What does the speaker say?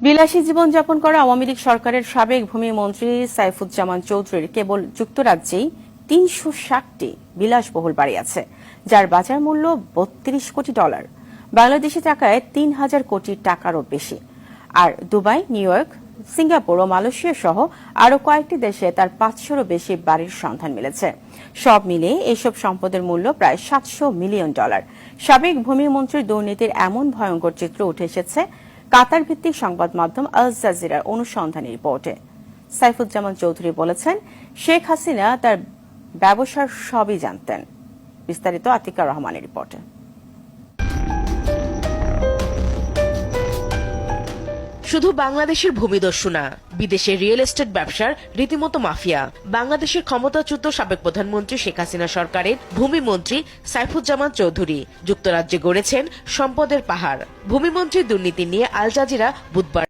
বিলাসী জীবনযাপন করা আওয়ামী লীগ সরকারের সাবেক ভূমিমন্ত্রী সাইফুজ্জামান চৌধুরীর কেবল যুক্তরাজ্যেই ৩৬০টি বিলাসবহুল বাড়ি আছে, যার বাজার মূল্য $৩২ কোটি। বাংলাদেশি টাকায় ৩,০০০ কোটি টাকারও বেশি। আর দুবাই, নিউ ইয়র্ক, সিঙ্গাপুর ও মালয়েশিয়া সহ আরও কয়েকটি দেশে তার ৫০০রও বেশি বাড়ির সন্ধান মিলেছে। সব মিলিয়ে এসব সম্পদের মূল্য প্রায় $৭০০ মিলিয়ন। সাবেক ভূমিমন্ত্রীর দুর্নীতির এমন ভয়ঙ্কর চিত্র উঠে এসেছে কাতার ভিত্তিক সংবাদ মাধ্যম আল জাজিরার অনুসন্ধানী রিপোর্টে। সাইফুজ্জামান চৌধুরী বলেছেন, শেখ হাসিনা তার ব্যবসার সবই জানতেন। বিস্তারিত আতিকা রহমানের রিপোর্টে। শুধু বাংলাদেশের ভূমিদস্যু না, বিদেশের রিয়েল এস্টেট ব্যবসার রীতিমতো মাফিয়া। বাংলাদেশের ক্ষমতাচ্যুত সাবেক প্রধানমন্ত্রী শেখ হাসিনা সরকারের ভূমিমন্ত্রী সাইফুজ্জামান চৌধুরী যুক্তরাজ্যে গড়েছেন সম্পদের পাহাড়। ভূমিমন্ত্রীর দুর্নীতি নিয়ে আল জাজিরা বুধবার